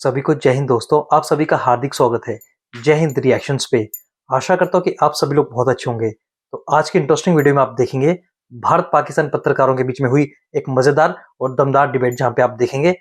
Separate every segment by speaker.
Speaker 1: सभी को जय हिंद दोस्तों, आप सभी का हार्दिक स्वागत है जय हिंद रिएक्शंस पे। आशा करता हूँ कि आप सभी लोग बहुत अच्छे होंगे। तो आज की इंटरेस्टिंग वीडियो में आप देखेंगे भारत पाकिस्तान पत्रकारों के बीच में हुई एक मजेदार और दमदार डिबेट, जहां पे आप देखेंगे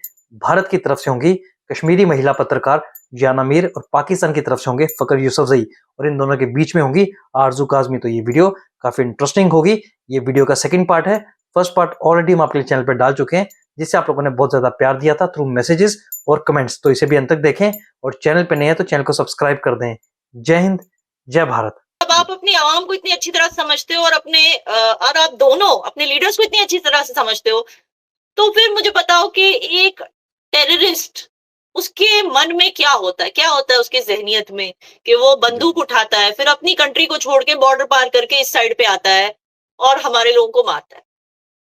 Speaker 1: भारत की तरफ से होंगी कश्मीरी महिला पत्रकार जियाना मीर और पाकिस्तान की तरफ से होंगे फकर यूसुफजई, और इन दोनों के बीच में होंगी आरजू काजमी। तो ये वीडियो काफी इंटरेस्टिंग होगी। ये वीडियो का सेकंड पार्ट है। फर्स्ट पार्ट ऑलरेडी हम आपके चैनल पर डाल चुके हैं, जिससे आप लोगों ने बहुत ज्यादा प्यार दिया था थ्रू मैसेजेस और कमेंट्स। तो इसे भी अंत तक देखें और चैनल पे नए हैं तो चैनल को सब्सक्राइब कर दें। जय हिंद, जय भारत।
Speaker 2: जब आप अपनी आवाम को इतनी अच्छी तरह समझते हो और और आप दोनों अपने लीडर्स को इतनी अच्छी तरह से समझते हो, तो फिर मुझे बताओ कि एक टेररिस्ट, उसके मन में क्या होता है, उसकी जहनियत में कि वो बंदूक उठाता है, फिर अपनी कंट्री को छोड़ के बॉर्डर पार करके इस साइड पे आता है और हमारे लोगों को मारता है।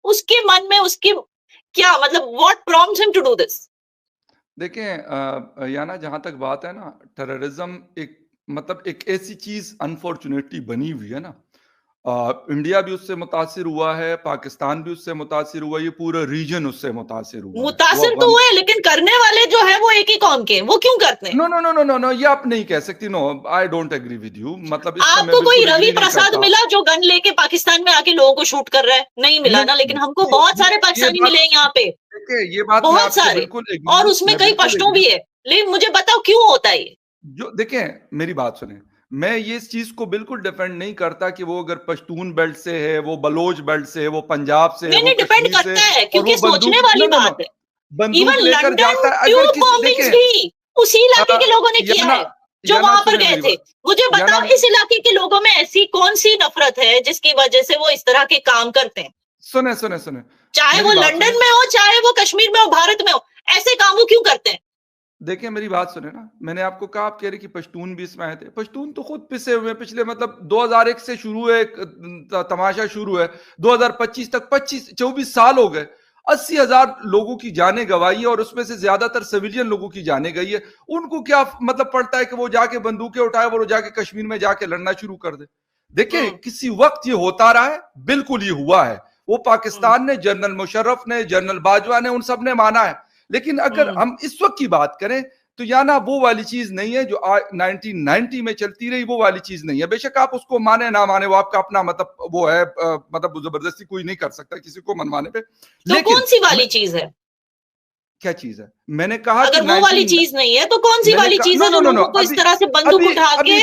Speaker 2: उसके मन में उसकी क्या मतलब, what prompts him to do this?
Speaker 3: देखें याना, जहां तक बात है ना, टेररिज्म एक ऐसी चीज अनफॉर्चुनेटली बनी हुई है ना। इंडिया भी उससे मुतासिर हुआ है, पाकिस्तान भी उससे मुतासिर हुआ, ये पूरा रीजन उससे मुतासिर हुआ है।
Speaker 2: मुतासिर तो हुए, लेकिन करने वाले जो है वो एक ही कौम के, वो क्यों करते हैं?
Speaker 3: No no no no no no, ये आप नहीं कह सकती। No, I don't agree with you. मतलब
Speaker 2: आपको कोई रवि प्रसाद मिला जो गन लेके पाकिस्तान में आके लोगों को शूट कर रहा है? नहीं मिला ना, लेकिन हमको बहुत सारे पाकिस्तानी मिले हैं यहाँ पे,
Speaker 3: ये बात
Speaker 2: बहुत सारे, और उसमें कई पश्तो भी है। लेकिन मुझे बताओ क्यों होता है ये?
Speaker 3: जो देखें, मेरी बात सुने, मैं ये इस चीज को बिल्कुल डिपेंड नहीं करता कि वो अगर पश्तून बेल्ट से है, वो बलोच बेल्ट से है, वो पंजाब से है,
Speaker 2: नहीं, डिपेंड करता है, क्योंकि सोचने वाली बात है।
Speaker 3: बंदूक लेकर जाता है।
Speaker 2: अगर किसी भी उसी इलाके के लोगों ने किया है जो वहां पर गए थे। मुझे बताओ, इस इलाके के लोगों में ऐसी कौन सी नफरत है जिसकी वजह से वो इस तरह के काम करते हैं?
Speaker 3: सुने सुने सुने,
Speaker 2: चाहे वो लंदन में हो, चाहे वो कश्मीर में हो, भारत में हो, ऐसे काम वो क्यों करते हैं?
Speaker 3: देखिए, मेरी बात सुने ना, मैंने आपको कहा, आप कह रहे कि पश्तून भी इसमें आए थे। पश्तून तो खुद पिसे हुए हैं। पिछले मतलब 2001 से शुरू है, तमाशा शुरू है, 2025 तक 24 साल हो गए। 80,000 लोगों की जाने गवाई है, और उसमें से ज्यादातर सिविलियन लोगों की जाने गई है। उनको क्या मतलब पड़ता है कि वो जाके बंदूकें उठाए, वो जाके कश्मीर में जाके लड़ना शुरू कर दे? देखिए, किसी वक्त ये होता रहा है, बिल्कुल ये हुआ है। वो पाकिस्तान ने, जनरल मुशर्रफ ने, जनरल बाजवा ने, उन सब ने माना है। लेकिन अगर हम इस वक्त की बात करें तो याना वो वाली चीज नहीं है जो 1990 में चलती रही, वो वाली चीज नहीं है। बेशक आप उसको माने ना माने, वो आपका अपना मतलब वो है, मतलब जबरदस्ती कोई नहीं कर सकता किसी को मनवाने पे।
Speaker 2: तो कौन सी वाली चीज है?
Speaker 3: क्या चीज है? मैंने कहा
Speaker 2: अगर वो वाली चीज नहीं है तो कौन सी वाली चीज है जो लोगों को इस तरह से बंदूक उठा के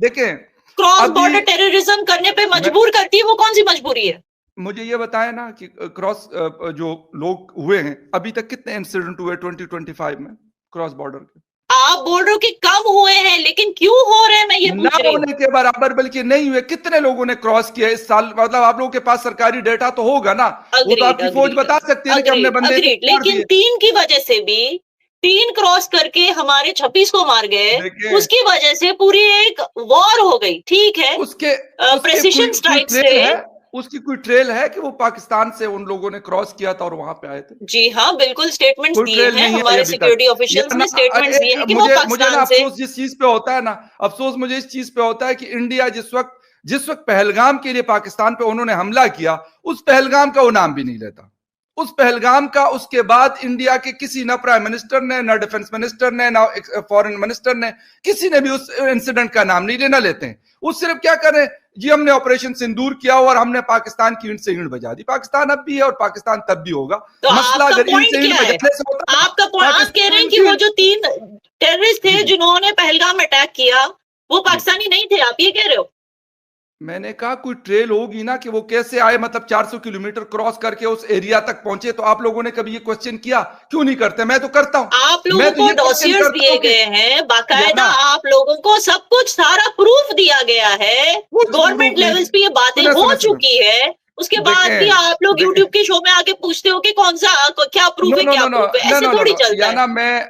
Speaker 3: देखें
Speaker 2: क्रॉस बॉर्डर टेररिज्म करने पे मजबूर करती है? वो कौन सी मजबूरी है?
Speaker 3: मुझे ये बताया ना कि क्रॉस जो लोग हुए हैं, अभी तक कितने इंसिडेंट हुए 2025 में क्रॉस बॉर्डर के?
Speaker 2: आप बोल रहे हो कि कम हुए हैं, लेकिन क्यों हो रहे हैं, मैं ये पूछ रही हूं।
Speaker 3: होने के बराबर बल्कि नहीं हुए। कितने लोगों ने क्रॉस किया इस साल? मतलब आप लोगों के पास सरकारी डेटा तो होगा ना, वो तो आपकी फौज बता सकती है कि हमने बंदे
Speaker 2: लेकिन 3 की वजह से भी, 3 क्रॉस करके हमारे 26 को मार गए, उसकी वजह से पूरी एक वॉर हो गई। ठीक है,
Speaker 3: उसके
Speaker 2: प्रेसिशन स्ट्राइक से
Speaker 3: उसकी कोई ट्रेल है कि वो पाकिस्तान से उन लोगों ने क्रॉस किया था और वहां पे आए थे?
Speaker 2: जी हाँ, बिल्कुल स्टेटमेंट्स दिए हैं हमारे सिक्योरिटी ऑफिशियल्स ने, स्टेटमेंट्स दिए हैं कि वो पाकिस्तान से।
Speaker 3: अफसोस जिस चीज पे होता है ना, अफसोस मुझे इस चीज पे होता है कि इंडिया जिस वक्त पहलगाम के लिए पाकिस्तान पे उन्होंने हमला किया, उस पहलगाम का वो नाम भी नहीं लेता। उस पहलगाम का उसके बाद इंडिया के किसी, ना प्राइम मिनिस्टर ने, ना डिफेंस मिनिस्टर ने, ना फॉरेन मिनिस्टर ने, किसी ने भी उस इंसिडेंट का नाम नहीं लेना लेते हैं। वो सिर्फ क्या करें जी, हमने ऑपरेशन सिंदूर किया और हमने पाकिस्तान की ईंट से ईंट बजा दी। पाकिस्तान अब भी है और पाकिस्तान तब भी होगा।
Speaker 2: तो
Speaker 3: मसला अगर ईंट से ईंट बजाने से होता,
Speaker 2: आपका पॉइंट, आप कह रहे हैं कि वो जो 3 टेररिस्ट थे जिन्होंने पहलगाम अटैक किया, वो पाकिस्तानी नहीं थे, आप ये कह रहे हो?
Speaker 3: मैंने कहा कोई ट्रेल होगी ना कि वो कैसे आए, मतलब 400 किलोमीटर क्रॉस करके उस एरिया तक पहुंचे। तो आप लोगों ने कभी ये क्वेश्चन किया? क्यों नहीं करते? मैं तो करता हूं।
Speaker 2: आप लोगों को डॉसियर्स दिए गए हैं, बाकायदा आप लोगों को सब कुछ सारा प्रूफ दिया गया है, गवर्नमेंट लेवल्स पे ये बातें हो चुकी है। उसके बाद भी आप लोग यूट्यूब के शो में आके पूछते हो कि कौन सा क्या प्रूफ है, क्या प्रूफ है? ऐसे थोड़ी चलता है।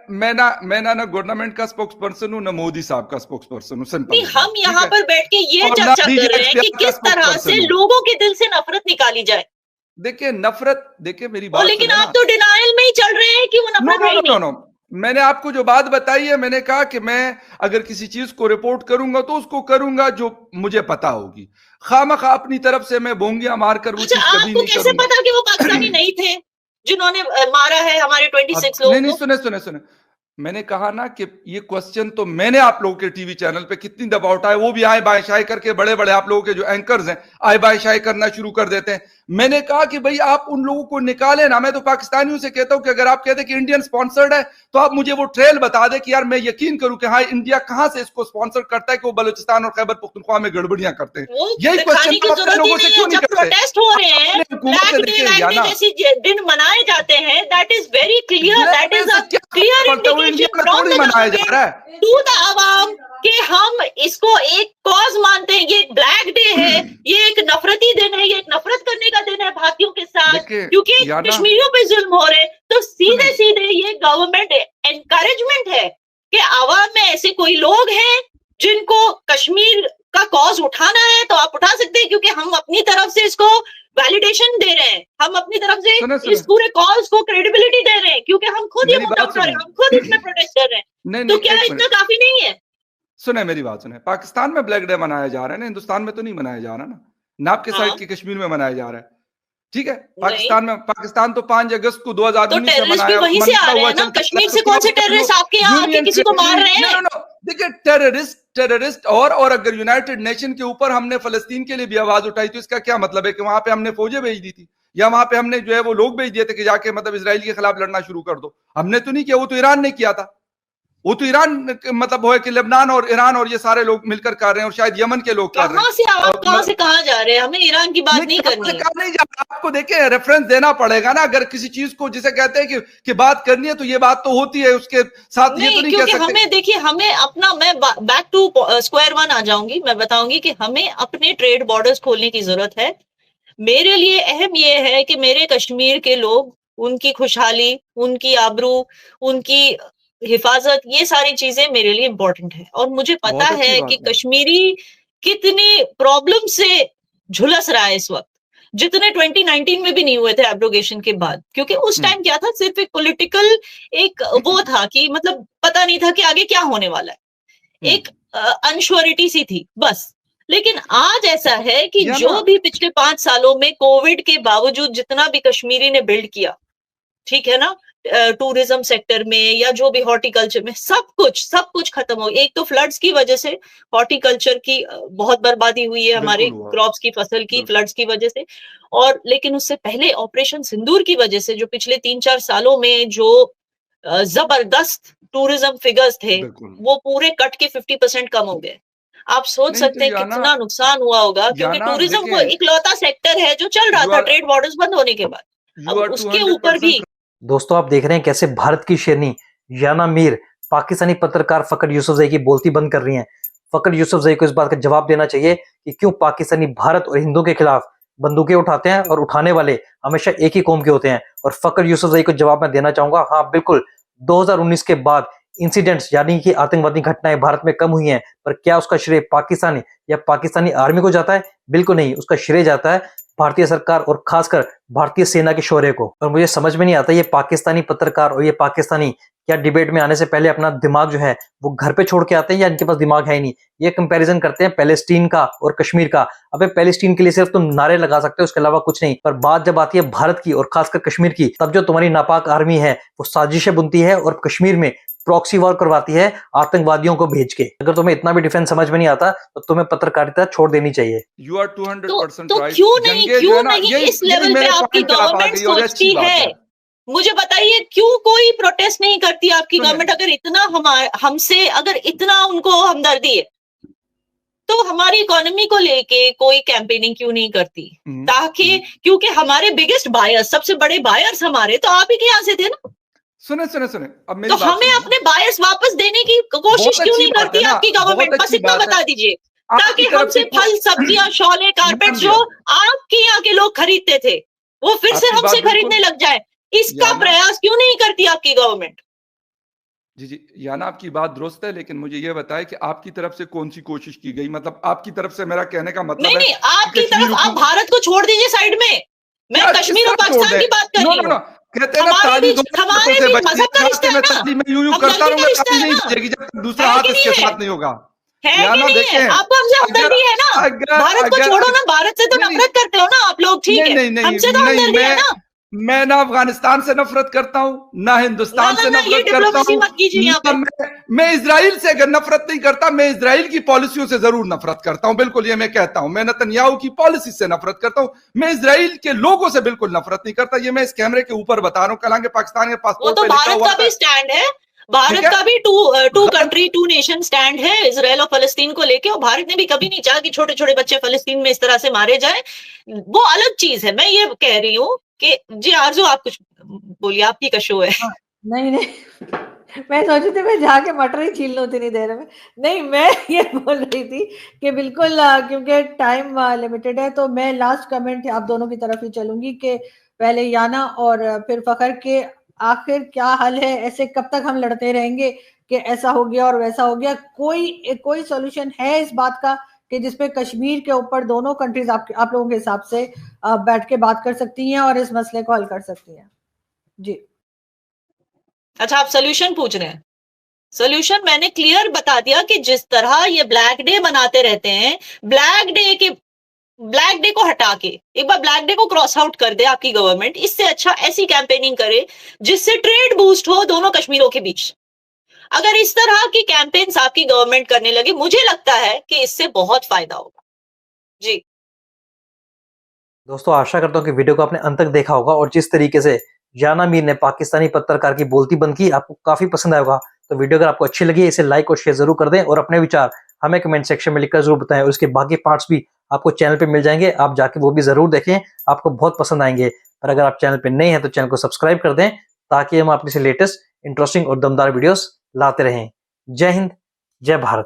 Speaker 3: मैं ना गवर्नमेंट का स्पोक्स पर्सन हूं, ना मोदी साहब का स्पोक्स पर्सन हूं। सिंपल।
Speaker 2: हम यहाँ पर बैठ के ये चर्चा कर रहे हैं कि किस तरह से लोगों के दिल से नफरत निकाली जाए।
Speaker 3: देखिए, नफरत, देखिए मेरी बात,
Speaker 2: लेकिन आप तो डिनायल में ही चल रहे हैं कि वो नफरत है ही नहीं।
Speaker 3: मैंने आपको जो बात बताई है, मैंने कहा कि मैं अगर किसी चीज को रिपोर्ट करूंगा तो उसको करूंगा जो मुझे पता होगी। खामखा अपनी तरफ से मैं बोंगियां मारकर वो चीज कभी नहीं करूंगा।
Speaker 2: कैसे पता कि वो पाकिस्तानी नहीं थे जिन्होंने मारा है हमारे 26 लोगों को?
Speaker 3: नहीं, सुने सुने सुने, मैंने कहा ना कि ये क्वेश्चन तो मैंने आप लोगों के टीवी चैनल पे कितनी दफा उठाया, वो भी आए बाय शाय करके, बड़े बड़े आप लोगों के जो एंकर्स हैं आए बाय शाय करना शुरू कर देते हैं। मैंने कहा कि भाई आप उन लोगों को निकाले ना। मैं तो पाकिस्तानियों से कहता हूं कि अगर आप कहते हैं कि इंडियन स्पॉन्सर्ड है तो आप मुझे वो ट्रेल बता दे कि यार मैं यकीन करूं कि हाँ इंडिया कहां से इसको स्पॉन्सर करता है कि वो बलूचिस्तान और खैबर पख्तूनख्वा में गड़बड़ियां करते हैं।
Speaker 2: वो
Speaker 3: यही
Speaker 2: दिखाने की
Speaker 3: क्वेश्चन
Speaker 2: जरूरत ही
Speaker 3: लोगों से
Speaker 2: नहीं
Speaker 3: क्यों
Speaker 2: है।
Speaker 3: नहीं
Speaker 2: जब
Speaker 3: करते?
Speaker 2: प्रोटेस्ट हो रहे हैं,
Speaker 3: अपने हुकूमत से
Speaker 2: ब्लैक डे
Speaker 3: देखिए
Speaker 2: वैक डे
Speaker 3: याना,
Speaker 2: जैसी दिन मनाए जाते हैं, that is very clear, that
Speaker 3: में
Speaker 2: इज
Speaker 3: से
Speaker 2: अ
Speaker 3: क्या
Speaker 2: क्लियर
Speaker 3: पड़ता है? वो इंडिया
Speaker 2: इंडिकेशन
Speaker 3: में
Speaker 2: फ्रॉम
Speaker 3: थोड़ी
Speaker 2: द
Speaker 3: मनाया जा रहा
Speaker 2: गवर्नमेंट
Speaker 3: है।
Speaker 2: टू द अवाम कि हम इसको एक कॉज मानते हैं। ये एक ब्लैक डे है, ये एक नफरती दिन है, ये एक नफरत करने का दिन है भारतीयों के साथ,
Speaker 3: देखिए
Speaker 2: क्योंकि
Speaker 3: याना,
Speaker 2: कश्मीरियों पे जुल्म हो रहे। तो सीधे
Speaker 3: सुने,
Speaker 2: सीधे ये गवर्नमेंट एनकरेजमेंट है कि आवाम में ऐसे कोई लोग हैं जिनको कश्मीर का कॉज उठाना है तो आप उठा सकते हैं, क्योंकि हम अपनी तरफ से इसको वैलिडेशन दे रहे हैं, हम अपनी तरफ से
Speaker 3: सुने,
Speaker 2: इस पूरे कॉज को क्रेडिबिलिटी दे रहे हैं, क्योंकि हम खुद ये
Speaker 3: मेरी
Speaker 2: मुद्दा
Speaker 3: बात
Speaker 2: उठा रहे हैं,
Speaker 3: सुनिए।
Speaker 2: हम खुद इसमें प्रोटेस्ट कर रहे हैं।
Speaker 3: नहीं
Speaker 2: तो
Speaker 3: नहीं,
Speaker 2: क्या
Speaker 3: एक
Speaker 2: इतना
Speaker 3: मिनट
Speaker 2: काफी नहीं है?
Speaker 3: सुने, मेरी बात सुने। पाकिस्तान में ब्लैक डे मनाया जा रहा है ना, हिंदुस्तान में तो नहीं मनाया जा रहा ना आपके
Speaker 2: हाँ,
Speaker 3: साइड के कश्मीर में मनाया जा रहा है। ठीक है,
Speaker 2: नहीं
Speaker 3: पाकिस्तान तो 5 अगस्त को
Speaker 2: तो
Speaker 3: 2019 में
Speaker 2: टेररिस्ट भी
Speaker 3: मनाया,
Speaker 2: वहीं से आ
Speaker 3: मनता
Speaker 2: रहे
Speaker 3: हुआ
Speaker 2: हैं ना।
Speaker 3: चलता
Speaker 2: कश्मीर से कौन से टेररिस्ट आपके यहाँ आके किसी को मार रहे हैं?
Speaker 3: नो, देखिए टेररिस्ट और अगर यूनाइटेड नेशन के ऊपर हमने फलस्तीन के लिए भी आवाज उठाई तो इसका क्या मतलब है कि वहां पे हमने फौजें भेज दी थी या वहां पे हमने जो है वो लोग भेज दिए थे कि जाके मतलब इसराइल के खिलाफ लड़ना शुरू कर दो? हमने तो नहीं किया, वो तो ईरान ने किया था। वो तो ईरान मतलब है कि लेबनान और ईरान और ये सारे लोग मिलकर कर रहे हैं और शायद यमन के लोग कर रहे
Speaker 2: कहां
Speaker 3: हैं।
Speaker 2: से आप कहां से कहां जा रहे हैं? हमें ईरान की बात नहीं करनी है।
Speaker 3: कहा नहीं जा रहा, आपको देखिए रेफरेंस देना पड़ेगा ना। अगर किसी चीज को जिसे कहते हैं कि बात करनी है तो ये बात तो होती है, उसके साथ ये तो नहीं कह
Speaker 2: क्योंकि
Speaker 3: सकते।
Speaker 2: हमें देखिए, हमें अपना, मैं बैक टू स्क्वायर वन आ जाऊंगी। मैं बताऊंगी कि हमें अपने ट्रेड बॉर्डर्स खोलने की जरूरत है। मेरे लिए अहम ये है कि मेरे कश्मीर के लोग, उनकी खुशहाली, उनकी आबरू, उनकी हिफाजत, ये सारी चीजें मेरे लिए इंपॉर्टेंट है। और मुझे पता
Speaker 3: बहुत अच्छी
Speaker 2: है
Speaker 3: बात
Speaker 2: कि
Speaker 3: है।
Speaker 2: कश्मीरी कितनी प्रॉब्लम से झुलस रहा है इस वक्त, जितने 2019 में भी नहीं हुए थे एब्रोगेशन के बाद। क्योंकि उस टाइम क्या था, सिर्फ एक पॉलिटिकल एक वो था कि मतलब पता नहीं था कि आगे क्या होने वाला है, एक अनश्योरिटी सी थी बस। लेकिन आज ऐसा है कि जो भी पिछले 5 सालों में कोविड के बावजूद जितना भी कश्मीरी ने बिल्ड किया, ठीक है ना, टूरिज्म सेक्टर में या जो भी हॉर्टिकल्चर में, सब कुछ खत्म हो गया। एक तो फ्लड्स की वजह से हॉर्टिकल्चर की बहुत बर्बादी हुई है, हमारे क्रॉप्स की फसल की फ्लड्स की वजह से। और लेकिन उससे पहले ऑपरेशन सिंदूर की वजह से जो पिछले 3-4 सालों में जो जबरदस्त टूरिज्म फिगर्स थे, वो पूरे कट के 50% कम हो गए। आप सोच सकते हैं कितना नुकसान हुआ होगा, क्योंकि टूरिज्म वो इकलौता सेक्टर है जो चल रहा था ट्रेड बॉर्डर्स बंद होने के बाद। अब उसके ऊपर भी
Speaker 1: दोस्तों आप देख रहे हैं कैसे भारत की शेरनी याना मीर पाकिस्तानी पत्रकार फखर यूसुफजई की बोलती बंद कर रही हैं। फखर यूसुफजई को इस बात का जवाब देना चाहिए कि क्यों पाकिस्तानी भारत और हिंदुओं के खिलाफ बंदूकें उठाते हैं और उठाने वाले हमेशा एक ही कौम के होते हैं। और फखर यूसुफजई को जवाब मैं देना चाहूंगा, हाँ बिल्कुल 2019 के बाद इंसिडेंट्स यानी कि आतंकवादी घटनाएं भारत में कम हुई हैं, पर क्या उसका श्रेय पाकिस्तान या पाकिस्तानी आर्मी को जाता है? बिल्कुल नहीं, उसका श्रेय जाता है भारतीय सरकार और खासकर भारतीय सेना के शौर्य को। और मुझे समझ में नहीं आता ये पाकिस्तानी पत्रकार और ये पाकिस्तानी क्या डिबेट में आने से पहले अपना दिमाग जो है वो घर पे छोड़ के आते हैं या इनके पास दिमाग है ही नहीं। ये कंपैरिजन करते हैं पैलेस्टीन का और कश्मीर का। अबे पैलेस्टीन के लिए सिर्फ तुम नारे लगा सकते हो, उसके अलावा कुछ नहीं। पर बात जब आती है भारत की और खासकर कश्मीर की, तब जो तुम्हारी नापाक आर्मी है वो साजिशें बुनती है और कश्मीर में प्रॉक्सी वॉर करवाती है आतंकवादियों को भेज के। अगर तुम्हें इतना भी डिफेंस समझ में नहीं आता तो तुम्हें पत्रकारिता छोड़ देनी चाहिए।
Speaker 3: यू आर 200%
Speaker 2: तो
Speaker 3: राइट।
Speaker 2: क्यों नहीं इस लेवल पे आपकी गवर्नमेंट सोचती है? मुझे बताइए क्यों कोई प्रोटेस्ट नहीं करती आपकी गवर्नमेंट? अगर इतना हमसे अगर इतना उनको हमदर्दी है तो हमारी इकोनॉमी को लेके कोई कैंपेनिंग क्यों नहीं करती? ताकि क्योंकि हमारे बिगेस्ट बायर्स, सबसे बड़े बायर्स हमारे तो आप ही के यहाँ से थे ना।
Speaker 3: सुने अब मेरी
Speaker 2: तो
Speaker 3: बात
Speaker 2: हमें अपने बायर्स वापस देने की कोशिश क्यों नहीं करती आपकी गवर्नमेंट? बस इतना बता दीजिए, ताकि हमसे फल, सब्जियां, शॉले, कारपेट जो आपके यहाँ के लोग खरीदते थे वो फिर से हमसे खरीदने लग जाए। इसका प्रयास क्यों नहीं करती आपकी गवर्नमेंट?
Speaker 3: जी याना आपकी बात दुरुस्त है, लेकिन मुझे ये बताएं कि आपकी तरफ से कौन सी कोशिश की गई? मतलब आपकी तरफ से मेरा कहने का मतलब
Speaker 2: नहीं, आपकी तरफ, आप भारत को छोड़ दीजिए साइड में, मैं कश्मीर और पाकिस्तान की बात कर रही हूँ।
Speaker 3: कहते हैं ना
Speaker 2: हमारे मजहब का रिश्ता है ना,
Speaker 3: मैं यूं करता रहूंगा ताली नहीं बजेगी जब तक दूसरा हाथ इसके साथ नहीं होगा।
Speaker 2: है कि नहीं है? आपको हमसे हमदर्दी है ना? भारत को छोड़ो ना, भारत से तो नफरत करते हो ना आप लोग, ठीक है, हमसे तो हमदर्दी है ना।
Speaker 3: मैं ना अफगानिस्तान से नफरत करता हूं, ना हिंदुस्तान से
Speaker 2: ये
Speaker 3: नफरत करता
Speaker 2: डिप्लोमेसी
Speaker 3: हूं,
Speaker 2: मत कीजिए यहाँ पे।
Speaker 3: ना मैं इजराइल से अगर नफरत नहीं करता, मैं इजराइल की पॉलिसियों से जरूर नफरत करता हूं, बिल्कुल ये मैं कहता हूं। मैं नेतन्याहू की पॉलिसी से नफरत करता हूं, मैं इजराइल के लोगों से बिल्कुल नफरत नहीं करता। ये मैं इस कैमरे के ऊपर बता रहा हूं। कल आगे पाकिस्तान के
Speaker 2: वो
Speaker 3: पासपोर्ट
Speaker 2: तो
Speaker 3: पे लिखा
Speaker 2: भारत
Speaker 3: हुआ
Speaker 2: का
Speaker 3: था,
Speaker 2: भी स्टैंड है,
Speaker 3: ठीक
Speaker 2: भारत
Speaker 3: है,
Speaker 2: का भी टू
Speaker 3: गलत
Speaker 2: कंट्री टू नेशन स्टैंड है इजराइल और फलस्तीन को लेके, और भारत ने भी कभी नहीं चाहा कि छोटे छोटे बच्चे फलस्तीन में इस तरह से मारे जाए। वो अलग चीज है। मैं ये कह रही हूँ कि जी आरजू आप कुछ बोलिए, आपकी का शो है।
Speaker 4: हाँ, नहीं, नहीं मैं सोची थी मैं जाके मटर ही छील लूँ इतनी देर में। नहीं, मैं ये बोल रही थी कि बिल्कुल क्योंकि टाइम लिमिटेड है, तो मैं लास्ट कमेंट आप दोनों की तरफ ही चलूँगी कि पहले याना और फिर फ़खर के आखिर क्या हल है? ऐसे कब तक हम लड़ते रहेंगे कि ऐसा हो गया और वैसा हो गया? कोई सॉल्यूशन है इस बात का कि जिसपे कश्मीर के ऊपर दोनों कंट्रीज़ आप लोगों के हिसाब से बैठ के बात कर सकती हैं और इस मसले को हल कर सकती हैं? जी।
Speaker 2: अच्छा, आप सोल्यूशन पूछ रहे हैं। सोल्यूशन मैंने क्लियर बता दिया कि जिस तरह ये ब्लैक डे मनाते रहते हैं, ब्लैक डे को हटा के एक बार ब्लैक डे को क्रॉस आउट कर दे आपकी गवर्नमेंट। इससे अच्छा ऐसी कैंपेनिंग करे जिससे ट्रेड बूस्ट हो दोनों कश्मीरों के बीच। अगर इस तरह की कैंपेन्स आपकी गवर्नमेंट करने लगे, मुझे लगता है कि इससे बहुत फायदा होगा। जी
Speaker 1: दोस्तों आशा करता हूँ कि वीडियो को आपने अंत तक देखा होगा और जिस तरीके से याना मीर ने पाकिस्तानी पत्रकार की बोलती बंद की आपको काफी पसंद आया होगा। तो वीडियो अगर आपको अच्छी लगी इसे लाइक और शेयर जरूर कर दें और अपने विचार हमें कमेंट सेक्शन में लिखकर जरूर बताएं। और इसके बाकी पार्ट्स भी आपको चैनल पे मिल जाएंगे, आप जाके वो भी जरूर देखें, आपको बहुत पसंद आएंगे। पर अगर आप चैनल पे नए हैं तो चैनल को सब्सक्राइब कर दें ताकि हम अपने से लेटेस्ट इंटरेस्टिंग और दमदार वीडियोस लाते रहें। जय हिंद, जय भारत।